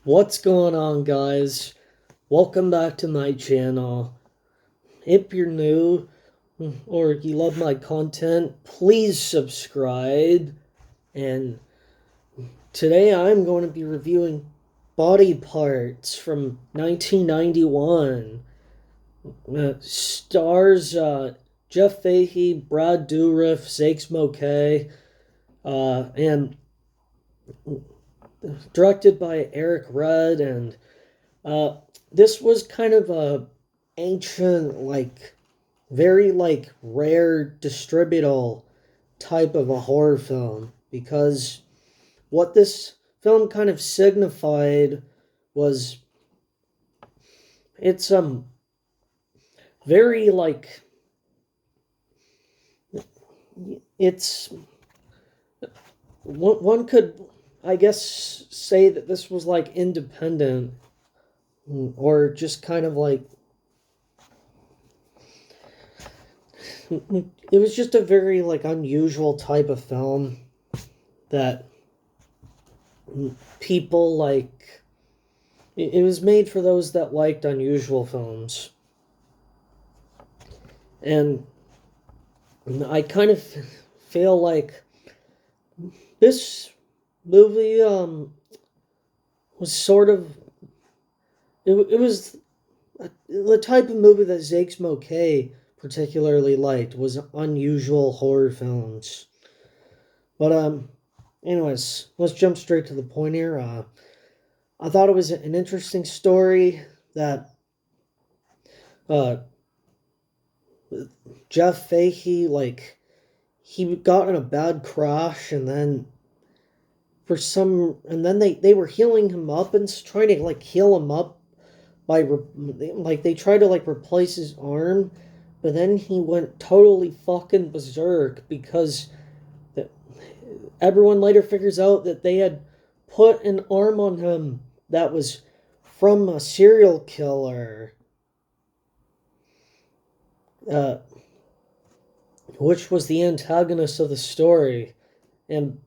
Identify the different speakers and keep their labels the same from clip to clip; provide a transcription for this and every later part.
Speaker 1: What's going on, guys? Welcome back to my channel. If you're new or you love my content, please subscribe. And today I'm going to be reviewing Body Parts from 1991. Stars Jeff Fahey, Brad Dourif, Zakes Mokae, and directed by Eric Rudd. And this was kind of a ancient, very rare distributable type of a horror film, because what this film kind of signified was it's very it's one could, I guess, say that this was independent, or just kind of it was just a very unusual type of film that people it was made for those that liked unusual films. And I kind of feel like this movie was sort of it was the type of movie that Zakes Mokae particularly liked, was unusual horror films. But anyways, let's jump straight to the point here. I thought it was an interesting story that Jeff Fahey, he got in a bad crash, and then they were healing him up and trying to heal him up by they tried to replace his arm, but then he went totally fucking berserk because everyone later figures out that they had put an arm on him that was from a serial killer, which was the antagonist of the story. And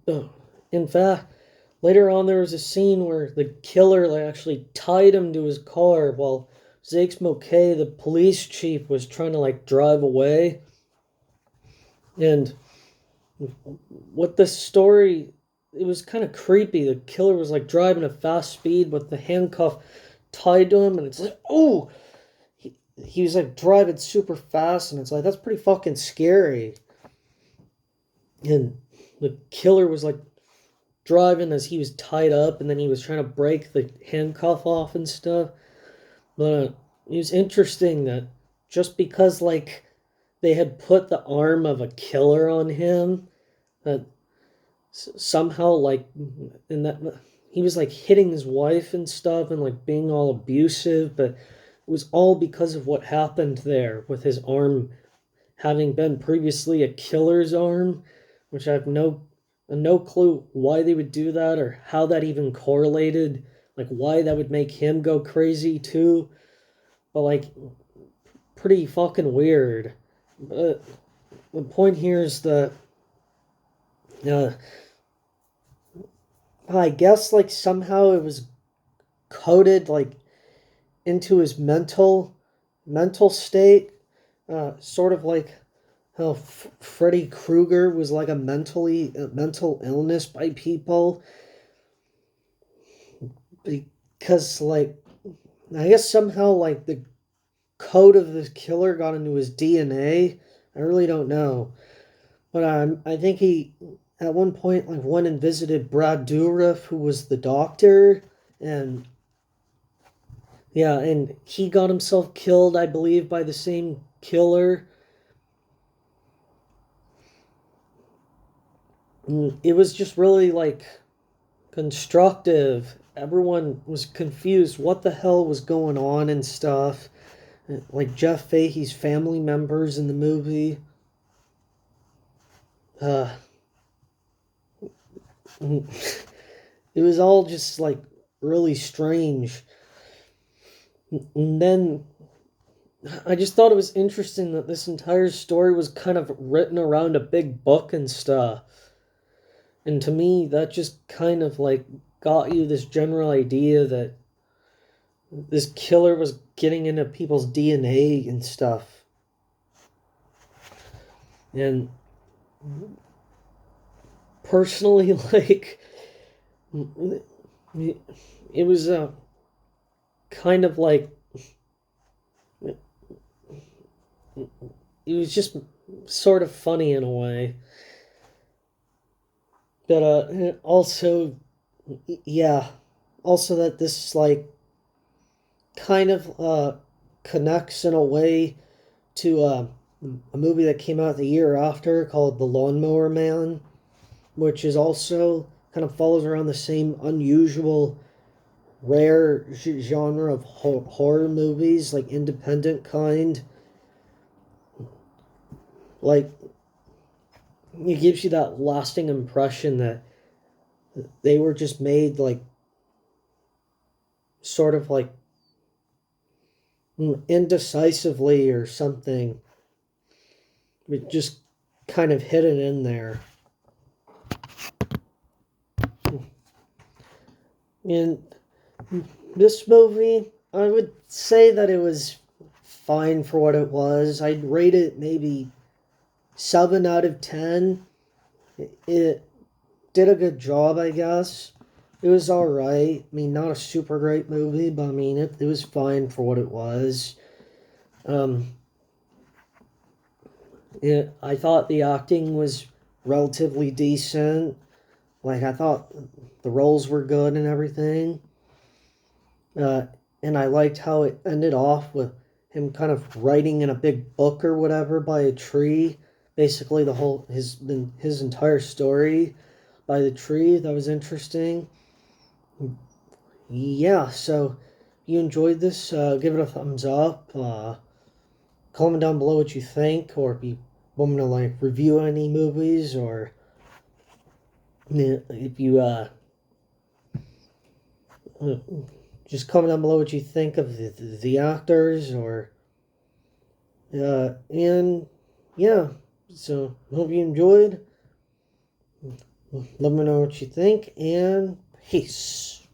Speaker 1: in fact, later on there was a scene where the killer actually tied him to his car while Zakes Mokae, the police chief, was trying to drive away. And what this story, it was kind of creepy. The killer was driving at fast speed with the handcuff tied to him, and it's oh, he was driving super fast, and it's that's pretty fucking scary. And the killer was driving as he was tied up, and then he was trying to break the handcuff off and stuff. But it was interesting that just because they had put the arm of a killer on him, that somehow in that he was hitting his wife and stuff and being all abusive, but it was all because of what happened there with his arm having been previously a killer's arm, which I have no clue why they would do that or how that even correlated, why that would make him go crazy too. But pretty fucking weird. But the point here is that I guess somehow it was coded into his mental state, sort of how Freddy Krueger was a mental illness by people, because I guess somehow the code of the killer got into his DNA. I really don't know, but I think he at one point went and visited Brad Dourif, who was the doctor, and yeah, and he got himself killed, I believe, by the same killer. It was just really constructive. Everyone was confused what the hell was going on and stuff. Jeff Fahey's family members in the movie. It was all just really strange. And then I just thought it was interesting that this entire story was kind of written around a big book and stuff. And to me, that just kind of got you this general idea that this killer was getting into people's DNA and stuff. And personally, like, it was kind of like, it was just sort of funny in a way. But also, yeah, also that this, like, kind of connects in a way to a movie that came out the year after called The Lawnmower Man, which is also kind of follows around the same unusual, rare genre of horror movies, like independent kind. Like, it gives you that lasting impression that they were just made, like, sort of like indecisively or something, but just kind of hidden in there. And this movie, I would say that it was fine for what it was. I'd rate it maybe 7 out of 10. It did a good job, I guess. It was alright. I mean, not a super great movie, but I mean, it was fine for what it was. I thought the acting was relatively decent. Like, I thought the roles were good and everything. And I liked how it ended off with him kind of writing in a big book or whatever by a tree. Basically, his entire story by the tree. That was interesting. Yeah, so you enjoyed this, give it a thumbs up. Comment down below what you think, or if you want me to, like, review any movies, or if you just comment down below what you think of the actors, or and yeah, so hope you enjoyed. Let me know what you think, and peace.